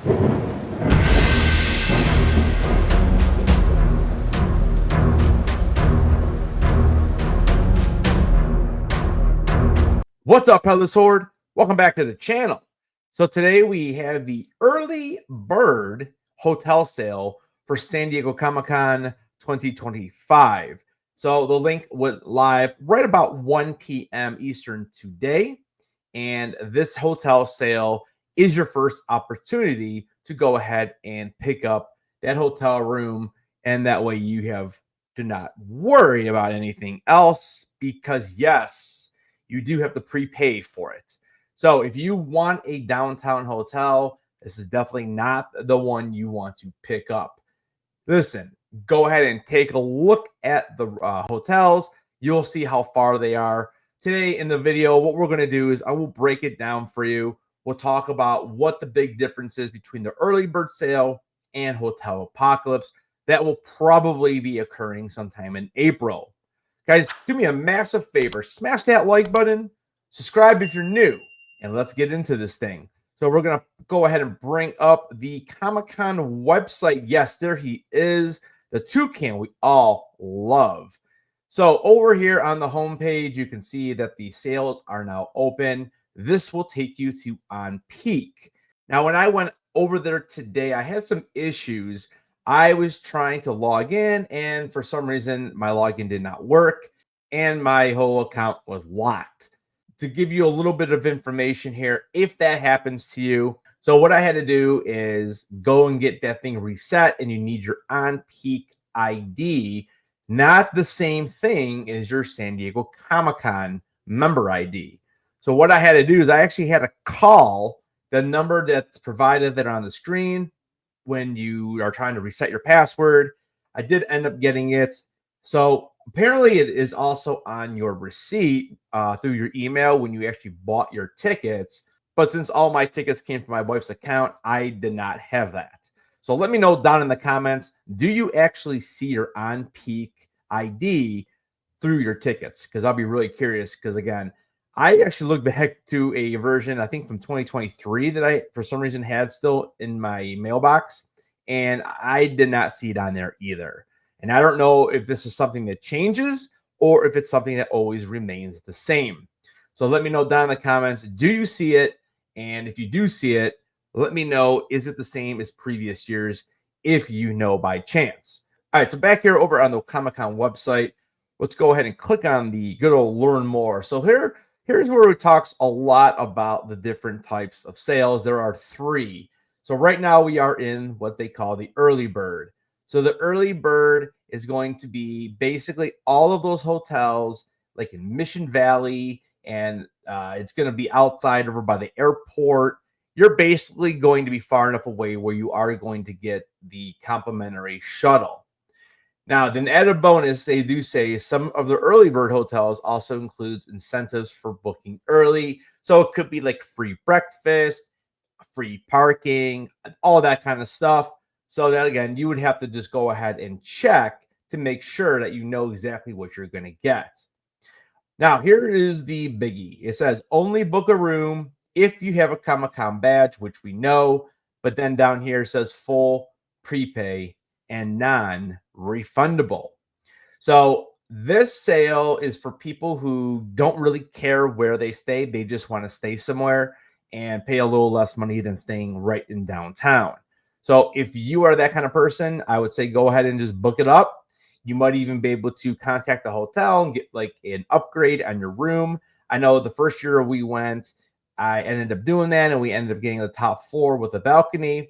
What's up, Headless Horde? Welcome back to the channel. So today we have the early bird hotel sale for San Diego Comic-Con 2025. So the link went live right about 1 p.m. Eastern today. And this hotel sale is your first opportunity to go ahead and pick up that hotel room. And that way you do not worry about anything else, because yes, you do have to prepay for it. So if you want a downtown hotel, this is definitely not the one you want to pick up. Listen, go ahead and take a look at the hotels. You'll see how far they are. Today in the video, what we're going to do is I will break it down for you. We'll talk about what the big difference is between the early bird sale and Hotel Apocalypse. That will probably be occurring sometime in April. Guys, do me a massive favor. Smash that like button. Subscribe if you're new. And let's get into this thing. So we're going to go ahead and bring up the Comic-Con website. Yes, there he is. The toucan we all love. So over here on the homepage, you can see that the sales are now open. This will take you to On Peak. Now, when I went over there today, I had some issues. I was trying to log in, and for some reason, my login did not work, and my whole account was locked. To give you a little bit of information here, if that happens to you, so what I had to do is go and get that thing reset, and you need your On Peak ID, not the same thing as your San Diego Comic-Con member ID. So what I had to do is I actually had to call the number that's provided there on the screen when you are trying to reset your password. I did end up getting it. So apparently it is also on your receipt through your email when you actually bought your tickets. But since all my tickets came from my wife's account, I did not have that. So let me know down in the comments, do you actually see your On Peak ID through your tickets? Because I'll be really curious, because again, I actually looked back to a version, I think from 2023, that I, for some reason, had still in my mailbox, and I did not see it on there either. And I don't know if this is something that changes or if it's something that always remains the same. So let me know down in the comments, do you see it? And if you do see it, let me know, is it the same as previous years, if you know by chance. All right, so back here over on the Comic-Con website, let's go ahead and click on the good old Learn More. So here's where it talks a lot about the different types of sales. There are 3. So right now we are in what they call the early bird. So the early bird is going to be basically all of those hotels like in Mission Valley, and it's going to be outside over by the airport. You're basically going to be far enough away where you are going to get the complimentary shuttle. Now, then added bonus, they do say some of the early bird hotels also includes incentives for booking early. So it could be like free breakfast, free parking, all that kind of stuff. So that, again, you would have to just go ahead and check to make sure that you know exactly what you're going to get. Now, here is the biggie. It says only book a room if you have a Comic-Con badge, which we know. But then down here it says full prepay and non-refundable. So this sale is for people who don't really care where they stay. They just want to stay somewhere and pay a little less money than staying right in downtown. So if you are that kind of person, I would say go ahead and just book it up. You might even be able to contact the hotel and get like an upgrade on your room. I know the first year we went, I ended up doing that, and we ended up getting the top floor with a balcony,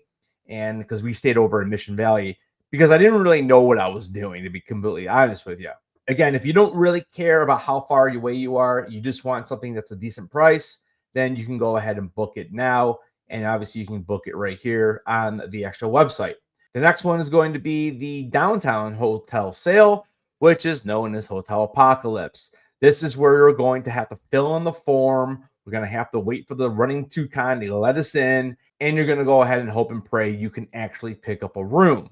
and because we stayed over in Mission Valley, because I didn't really know what I was doing, to be completely honest with you. Again, if you don't really care about how far away you are, you just want something that's a decent price, then you can go ahead and book it now. And obviously you can book it right here on the actual website. The next one is going to be the downtown hotel sale, which is known as Hotel Apocalypse. This is where you're going to have to fill in the form. We're going to have to wait for the running toucan to let us in, and you're going to go ahead and hope and pray you can actually pick up a room.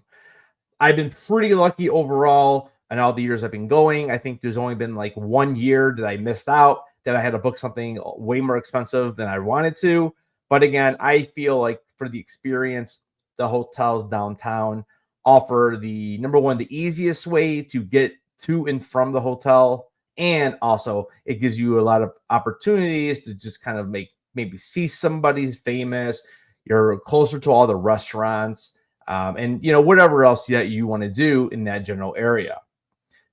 I've been pretty lucky overall in all the years I've been going. I think there's only been like 1 year that I missed out, that I had to book something way more expensive than I wanted to. But again, I feel like for the experience, the hotels downtown offer the number one, the easiest way to get to and from the hotel. And also, it gives you a lot of opportunities to just kind of maybe see somebody famous. You're closer to all the restaurants, and whatever else that you want to do in that general area.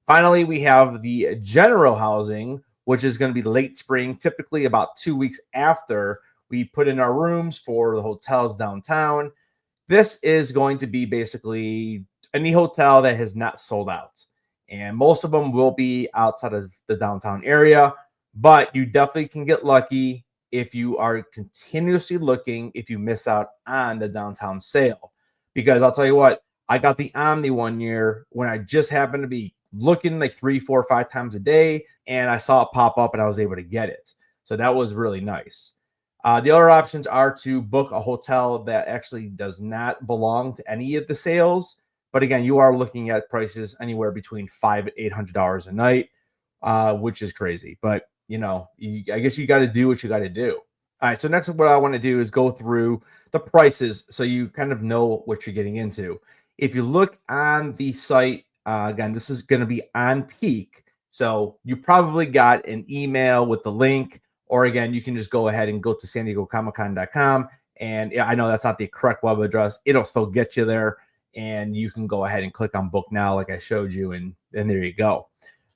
Finally, we have the general housing, which is going to be late spring, typically about 2 weeks after we put in our rooms for the hotels downtown. This is going to be basically any hotel that has not sold out. And most of them will be outside of the downtown area, but you definitely can get lucky if you are continuously looking, if you miss out on the downtown sale. Because I'll tell you what, I got the Omni one year when I just happened to be looking like 3, 4, 5 times a day, and I saw it pop up and I was able to get it. So that was really nice. The other options are to book a hotel that actually does not belong to any of the sales. But again, you are looking at prices anywhere between $500 and $800 a night, which is crazy. But, I guess you got to do what you got to do. All right. So next, what I want to do is go through the prices so you kind of know what you're getting into. If you look on the site, again, this is going to be on peak. So you probably got an email with the link. Or again, you can just go ahead and go to SanDiegoComicCon.com. And I know that's not the correct web address. It'll still get you there. And you can go ahead and click on book now, like I showed you. And there you go.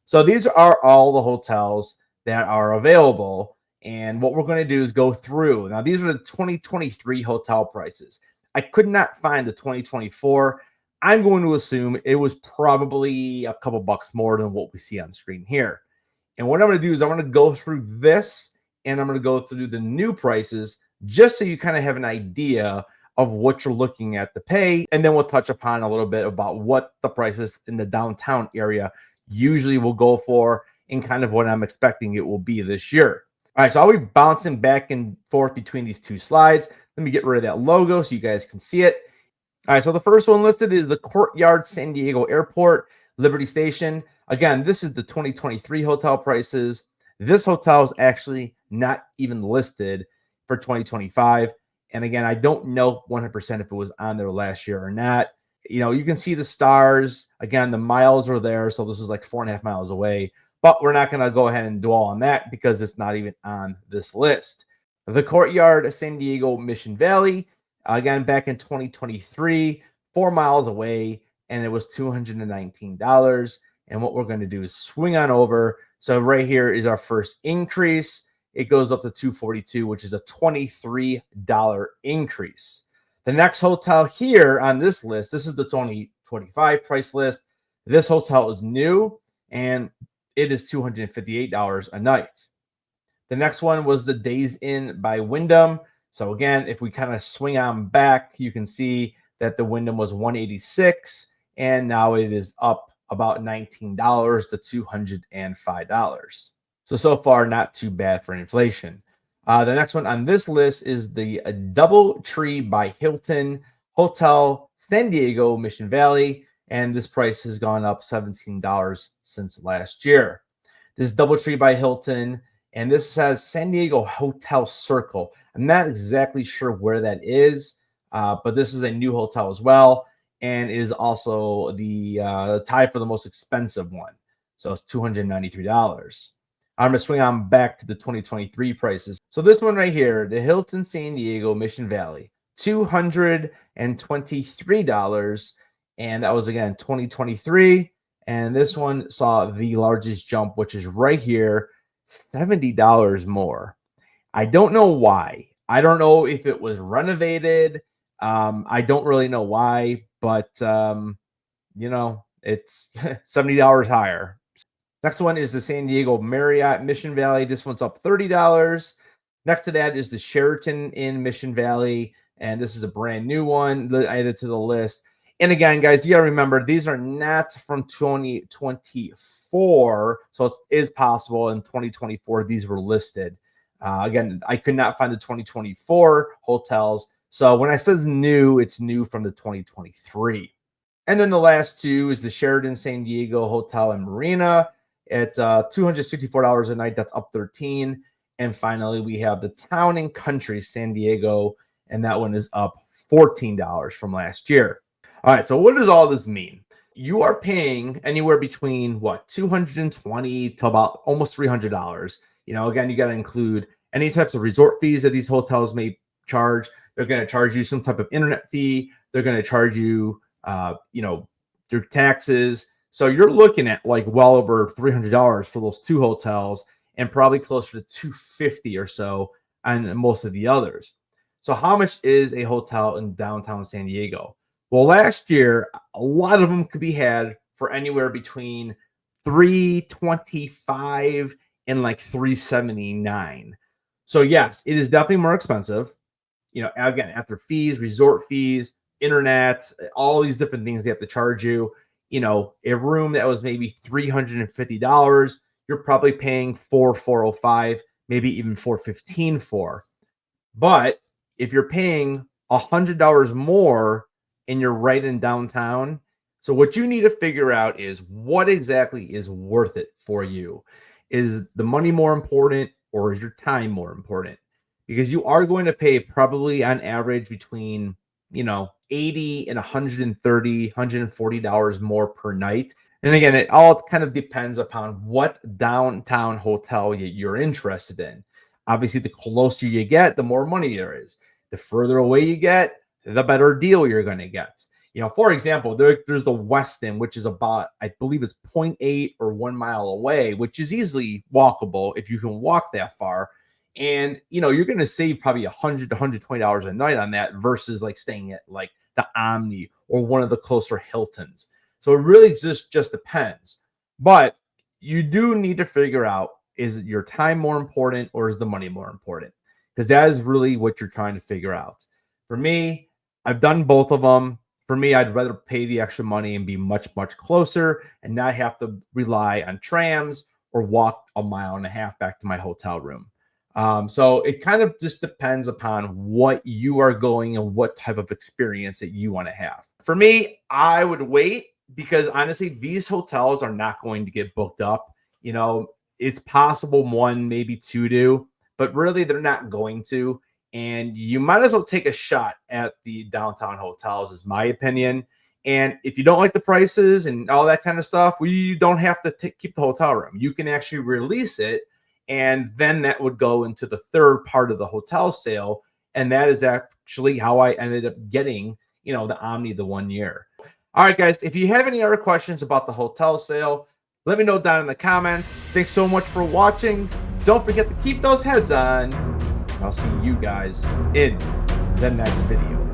So these are all the hotels that are available. And what we're going to do is go through. Now, these are the 2023 hotel prices. I could not find the 2024. I'm going to assume it was probably a couple bucks more than what we see on screen here. And what I'm going to do is I'm going to go through this. And I'm going to go through the new prices just so you kind of have an idea of what you're looking at to pay. And then we'll touch upon a little bit about what the prices in the downtown area usually will go for and kind of what I'm expecting it will be this year. All right, so I'll be bouncing back and forth between these two slides. Let me get rid of that logo so you guys can see it. All right, so the first one listed is the Courtyard San Diego Airport, Liberty Station. Again, this is the 2023 hotel prices. This hotel is actually not even listed for 2025. And again, I don't know 100% if it was on there last year or not. You can see the stars. Again, the miles are there. So this is like 4.5 miles away. But we're not going to go ahead and dwell on that because it's not even on this list. The Courtyard San Diego Mission Valley, again, back in 2023, 4 miles away, and it was $219. And what we're going to do is swing on over. So right here is our first increase. It goes up to $242, which is a $23 increase. The next hotel here on this list, this is the 2025 price list. This hotel is new, and it is $258 a night. The next one was the Days Inn by Wyndham. So again, if we kind of swing on back, you can see that the Wyndham was $186, and now it is up about $19 to $205. So far, not too bad for inflation. The next one on this list is the DoubleTree by Hilton Hotel San Diego Mission Valley, and this price has gone up $17 since last year. This DoubleTree by Hilton, and this says San Diego Hotel Circle. I'm not exactly sure where that is, but this is a new hotel as well. And it is also the tie for the most expensive one. So it's $293. I'm going to swing on back to the 2023 prices. So this one right here, the Hilton San Diego Mission Valley, $223. And that was, again, 2023. And this one saw the largest jump, which is right here, $70 more. I don't know why. I don't know if it was renovated. I don't really know why, but, it's $70 higher. Next one is the San Diego Marriott Mission Valley. This one's up $30. Next to that is the Sheraton in Mission Valley, and this is a brand new one that I added to the list. And again, guys, you got to remember, these are not from 2024, so it is possible in 2024 these were listed. Again, I could not find the 2024 hotels, so when I says new, it's new from the 2023. And then the last two is the Sheraton San Diego Hotel and Marina. It's $264 a night. That's up 13. And finally, we have the Town and Country San Diego, and that one is up $14 from last year. All right, so what does all this mean? You are paying anywhere between what, $220 to about almost $300. Again, you got to include any types of resort fees that these hotels may charge. They're going to charge you some type of internet fee. They're going to charge you, your taxes. So you're looking at like well over $300 for those two hotels, and probably closer to $250 or so on most of the others. So how much is a hotel in downtown San Diego? Well, last year, a lot of them could be had for anywhere between $325 and like $379. So yes, it is definitely more expensive. Again, after fees, resort fees, internet, all these different things they have to charge you. A room that was maybe $350, you're probably paying $405, maybe even $415 for. But if you're paying $100 more and you're right in downtown, so what you need to figure out is what exactly is worth it for you. Is the money more important, or is your time more important? Because you are going to pay probably on average between, $80 and $130, $140 more per night. And again, it all kind of depends upon what downtown hotel you're interested in. Obviously, the closer you get, the more money there is. The further away you get, the better deal you're going to get. For example, there's the Westin, which is about, I believe it's 0.8 or 1 mile away, which is easily walkable if you can walk that far. And, you're going to save probably $100 to $120 a night on that versus like staying at like the Omni or one of the closer Hiltons. So it really just depends. But you do need to figure out, is your time more important or is the money more important? Because that is really what you're trying to figure out. For me, I've done both of them. For me, I'd rather pay the extra money and be much, much closer and not have to rely on trams or walk 1.5 miles back to my hotel room. So it kind of just depends upon what you are going and what type of experience that you want to have. For me, I would wait, because honestly, these hotels are not going to get booked up. It's possible one, maybe two do, but really they're not going to. And you might as well take a shot at the downtown hotels, is my opinion. And if you don't like the prices and all that kind of stuff, you don't have to keep the hotel room. You can actually release it, and then that would go into the third part of the hotel sale. And that is actually how I ended up getting, the Omni the 1 year. All right, guys, if you have any other questions about the hotel sale, let me know down in the comments. Thanks so much for watching. Don't forget to keep those heads on. I'll see you guys in the next video.